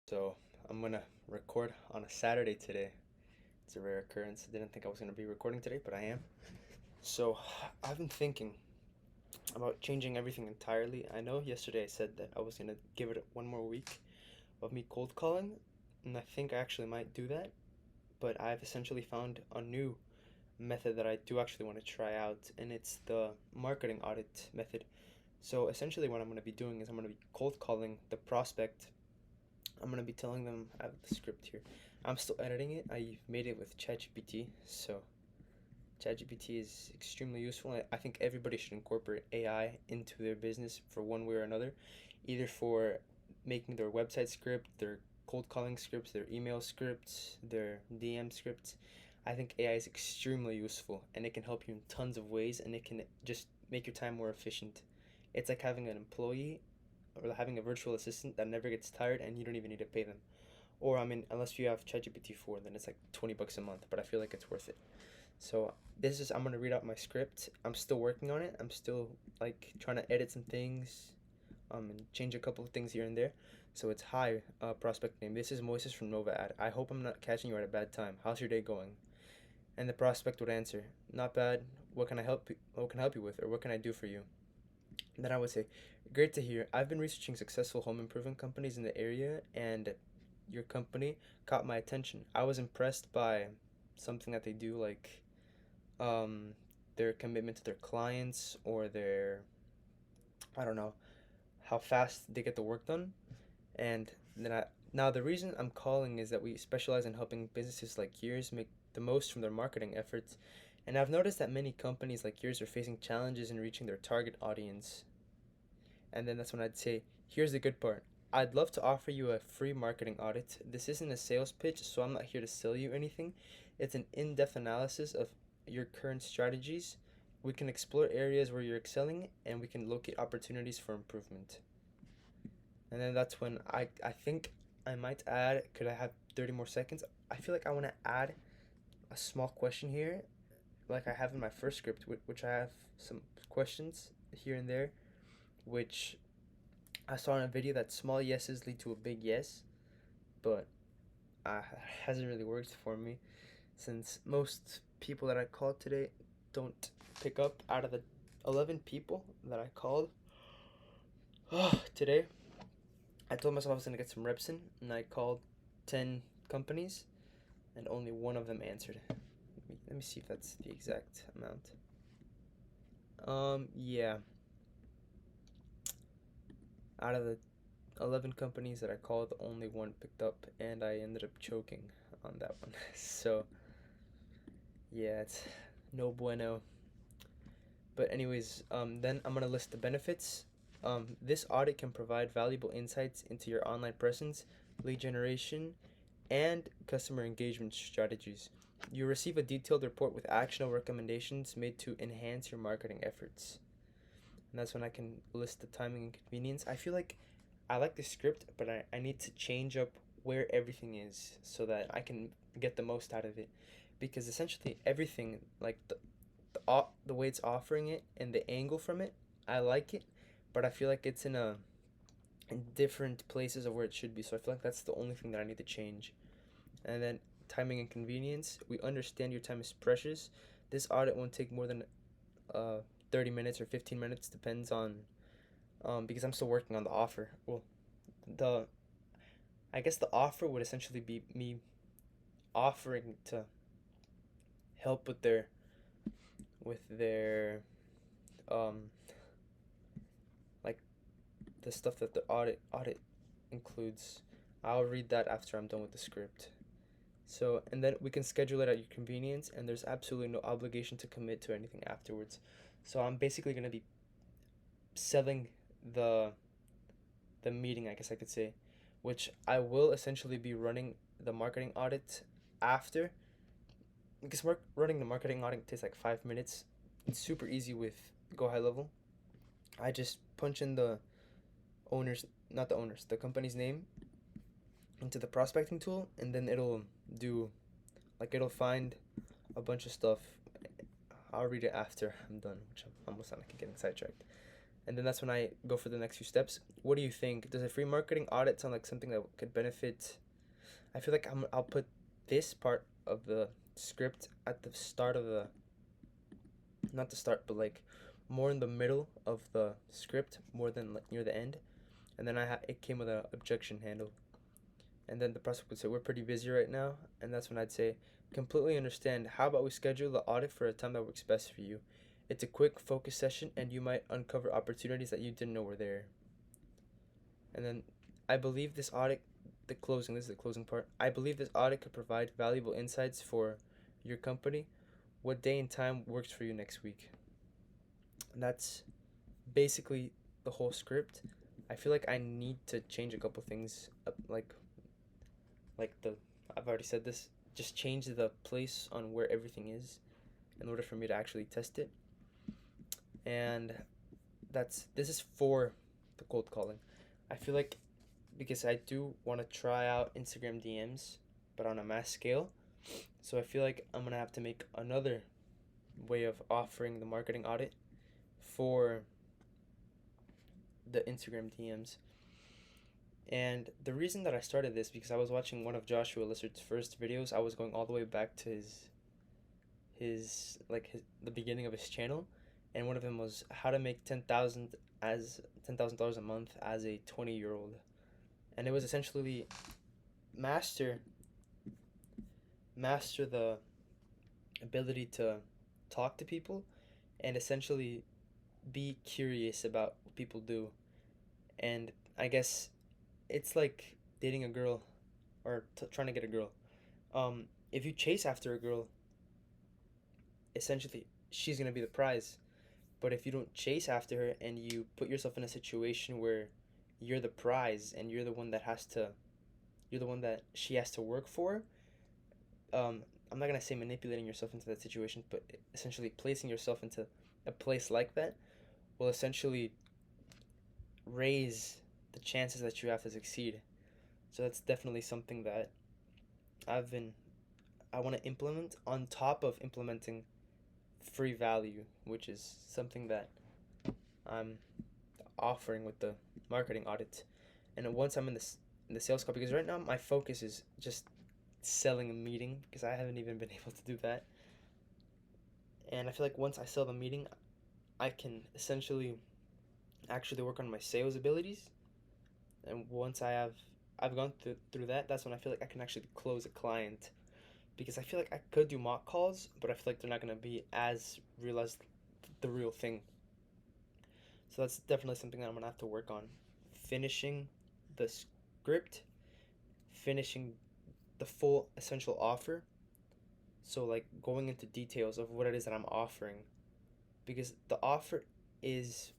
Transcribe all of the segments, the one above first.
So I'm gonna record on a Saturday today. It's a rare occurrence. I didn't think I was gonna be recording today, but I am. So I've been thinking about changing everything entirely. I know yesterday I said that I was gonna give it one more week of me cold calling, and I think I actually might do that. But I've essentially found a new method that I do actually want to try out, and it's the marketing audit method. So essentially, what I'm gonna be doing is I'm gonna be cold calling the prospect. I'm gonna be telling them. I have the script here. I'm still editing it. I made it with ChatGPT, so ChatGPT is extremely useful. I think everybody should incorporate AI into their business for one way or another, either for making their website script, their cold calling scripts, their email scripts, their DM scripts. I think AI is extremely useful and it can help you in tons of ways and it can just make your time more efficient. It's like having an employee or having a virtual assistant that never gets tired and you don't even need to pay them. Or I mean, unless you have ChatGPT 4, then it's like $20 a month, but I feel like it's worth it. So this is I'm gonna read out my script. I'm still working on it. I'm still like trying to edit some things, and change a couple of things here and there. So it's hi, prospect name. This is Moises from Nova Ad. I hope I'm not catching you at a bad time. How's your day going? And the prospect would answer, not bad. What can I help? What can I help you with, or what can I do for you? And then I would say, great to hear. I've been researching successful home improvement companies in the area, and your company caught my attention. I was impressed by something that they do, like um, their commitment to their clients or their, I don't know, how fast they get the work done. And then now the reason I'm calling is that we specialize in helping businesses like yours make the most from their marketing efforts. And I've noticed that many companies like yours are facing challenges in reaching their target audience. And then that's when I'd say, here's the good part. I'd love to offer you a free marketing audit. This isn't a sales pitch, so I'm not here to sell you anything. It's an in depth analysis of your current strategies. We can explore areas where you're excelling and we can locate opportunities for improvement. And then that's when I think I might add, could I have 30 more seconds? I feel like I want to add a small question here, like I have in my first script, which I have some questions here and there, which I saw in a video that small yeses lead to a big yes, but hasn't really worked for me since most people that I called today don't pick up. Out of the 11 people that I called today, I told myself I was going to get some reps in, and I called 10 companies, and only one of them answered. Let me see if that's the exact amount. Yeah. Out of the 11 companies that I called, only one picked up, and I ended up choking on that one. So, yeah, it's no bueno. But, anyways, then I'm going to list the benefits. This audit can provide valuable insights into your online presence, lead generation, and customer engagement strategies. You receive a detailed report with actionable recommendations made to enhance your marketing efforts. And that's when I can list the timing and convenience. I feel like I like the script, but I need to change up where everything is so that I can get the most out of it. Because essentially everything, like the way it's offering it and the angle from it, I like it, but I feel like it's in different places of where it should be. So I feel like that's the only thing that I need to change. And then timing and convenience. We understand your time is precious. This audit won't take more than uh 30 minutes or 15 minutes, depends on because I'm still working on the offer. Well, the I guess the offer would essentially be me offering to help with their um like the stuff that the audit includes. I'll read that after I'm done with the script. So, and then we can schedule it at your convenience, and there's absolutely no obligation to commit to anything afterwards. So I'm basically gonna be selling the the meeting, I guess I could say, which I will essentially be running the marketing audit after. Because running the marketing audit takes like 5 minutes. It's super easy with Go High Level. I just punch in the owners, not the owners, the company's name into the prospecting tool, and then do, it'll find a bunch of stuff. I'll read it after I'm done, which I'm almost not like getting sidetracked. and then that's when I go for the next few steps. What do you think? Does a free marketing audit sound like something that could benefit? I feel like I'll put this part of the script at the start of the, not the start, but like more in the middle of the script, more than like near the end. And then it came with a objection handle. And then the prospect would say, "We're pretty busy right now," and that's when I'd say, "Completely understand. How about we schedule the audit for a time that works best for you? It's a quick focus session, and you might uncover opportunities that you didn't know were there." And then, I believe this audit, this is the closing part. I believe this audit could provide valuable insights for your company. What day and time works for you next week? And that's basically the whole script. I feel like I need to change a couple things, like the I've already said this. Just change the place on where everything is in order for me to actually test it. And this is for the cold calling. I feel like because I do want to try out Instagram DMs, but on a mass scale. So I feel like I'm gonna have to make another way of offering the marketing audit for the Instagram DMs. And the reason that I started this because I was watching one of Joshua Lizard's first videos. I was going all the way back to his the beginning of his channel, and one of them was how to make $10,000 a month as a 20-year-old, and it was essentially master the ability to talk to people and essentially be curious about what people do. And I guess it's like dating a girl or trying to get a girl. If you chase after a girl, essentially she's gonna be the prize. But if you don't chase after her and you put yourself in a situation where you're the prize and you're the one that she has to work for. I'm not gonna say manipulating yourself into that situation, but essentially placing yourself into a place like that will essentially raise the chances that you have to succeed. So that's definitely something that I want to implement on top of implementing free value, which is something that I'm offering with the marketing audit. And then once I'm in the sales call, because right now my focus is just selling a meeting because I haven't even been able to do that. And I feel like once I sell the meeting, I can essentially actually work on my sales abilities. And once I've gone through that, that's when I feel like I can actually close a client. Because I feel like I could do mock calls, but I feel like they're not going to be as real as the real thing. So that's definitely something that I'm going to have to work on. Finishing the script, finishing the full essential offer. So, like, going into details of what it is that I'm offering. Because the offer is,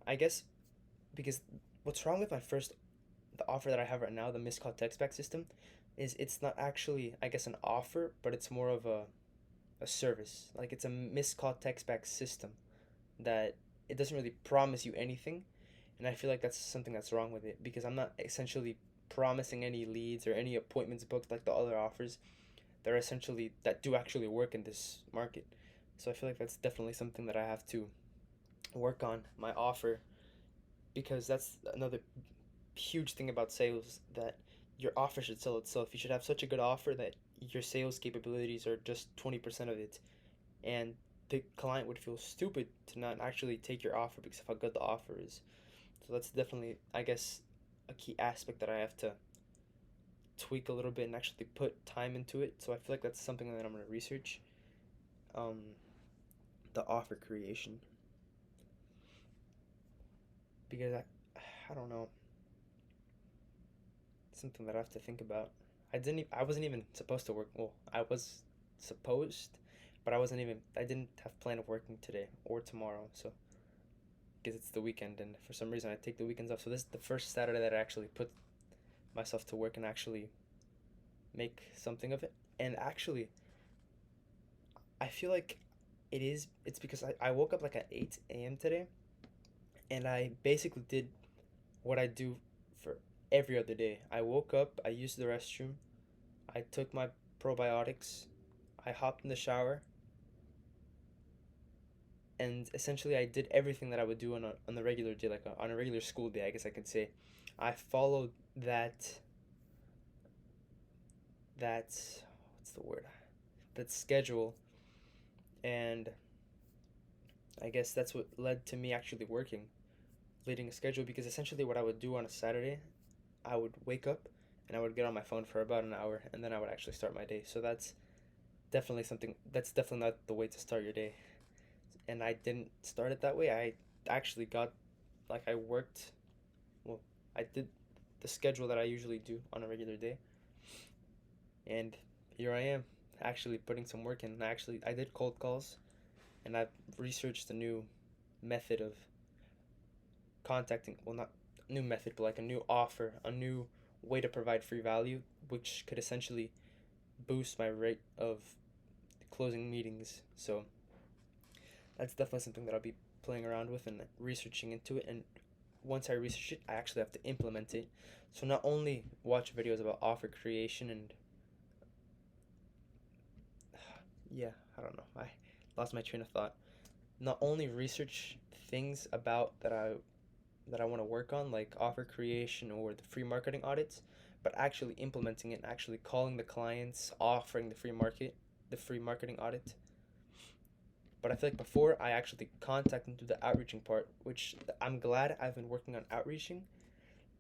I guess, because what's wrong with the offer that I have right now, the missed call text back system, is it's not actually, I guess, an offer, but it's more of a service. Like, it's a missed call text back system that it doesn't really promise you anything. And I feel like that's something that's wrong with it because I'm not essentially promising any leads or any appointments booked like the other offers that do actually work in this market. So I feel like that's definitely something that I have to work on my offer, because that's another huge thing about sales, that your offer should sell itself. You should have such a good offer that your sales capabilities are just 20% of it, and the client would feel stupid to not actually take your offer because of how good the offer is. So that's definitely, I guess, a key aspect that I have to tweak a little bit and actually put time into it. So I feel like that's something that I'm going to research. Um, the offer creation, because I don't know, something that I have to think about. I wasn't even supposed to work. Well, I was supposed, but I didn't have plan of working today or tomorrow. So because it's the weekend, and for some reason I take the weekends off. So this is the first Saturday that I actually put myself to work and actually make something of it. And actually, I feel like it's because I woke up like at 8 a.m. today, and I basically did what I do for every other day. I woke up, I used the restroom, I took my probiotics, I hopped in the shower, and essentially I did everything that I would do on the regular day, like on a regular school day, I guess I could say. I followed that what's the word? That schedule, and I guess that's what led to me actually working, leading a schedule, because essentially what I would do on a Saturday, I would wake up and I would get on my phone for about an hour and then I would actually start my day. So that's definitely not the way to start your day. And I didn't start it that way. I actually got, like, I worked, well, I did the schedule that I usually do on a regular day. And here I am, actually putting some work in. I did cold calls, and I've researched a new method of contacting, well, not new method, but like a new offer, a new way to provide free value, which could essentially boost my rate of closing meetings. So that's definitely something that I'll be playing around with and researching into it. And once I research it, I actually have to implement it. So not only watch videos about offer creation and yeah, I don't know. I lost my train of thought. Not only research things about that I want to work on, like offer creation or the free marketing audits, but actually implementing it, actually calling the clients, offering the free marketing audit. But I feel like before I actually contact them, do the outreaching part, which I'm glad I've been working on outreaching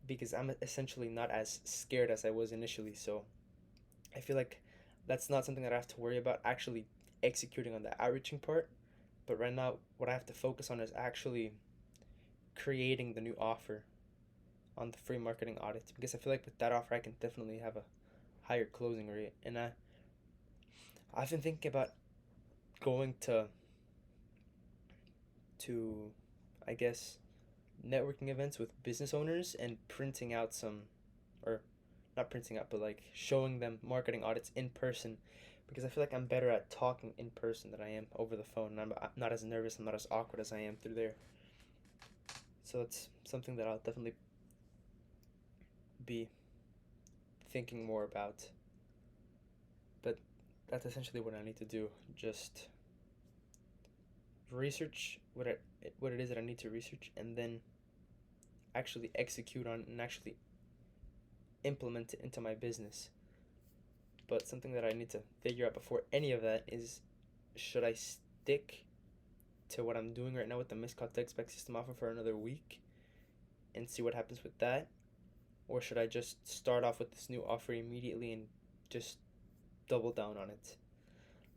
because I'm essentially not as scared as I was initially. So I feel like that's not something that I have to worry about actually executing on the outreaching part. But right now, what I have to focus on is actually creating the new offer on the free marketing audit, because I feel like with that offer, I can definitely have a higher closing rate. And I've been thinking about going to I guess networking events with business owners and printing out some, or not printing out, but like showing them marketing audits in person, because I feel like I'm better at talking in person than I am over the phone. And I'm not as nervous, I'm not as awkward as I am through there. So it's something that I'll definitely be thinking more about. But that's essentially what I need to do. Just research what it is that I need to research, and then actually execute on and actually implement it into my business. But something that I need to figure out before any of that is, should I stick to what I'm doing right now with the missed call text back system offer for another week and see what happens with that? Or should I just start off with this new offer immediately and just double down on it?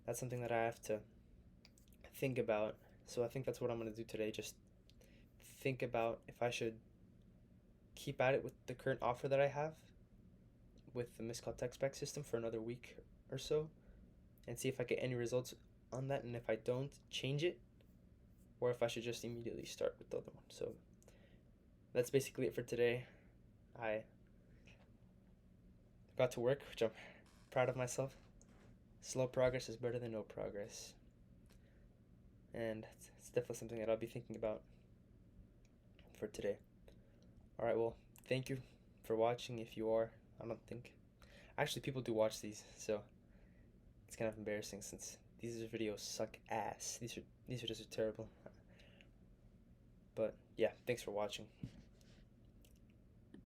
That's something that I have to think about. So I think that's what I'm going to do today. Just think about if I should keep at it with the current offer that I have with the missed call text back system for another week or so and see if I get any results on that, and if I don't, change it, or if I should just immediately start with the other one. So that's basically it for today. I got to work, which I'm proud of myself. Slow progress is better than no progress. And it's definitely something that I'll be thinking about for today. Alright, well, thank you for watching. If you are, I don't think. Actually, people do watch these, so it's kind of embarrassing since these videos suck ass. These videos are terrible. But yeah, thanks for watching.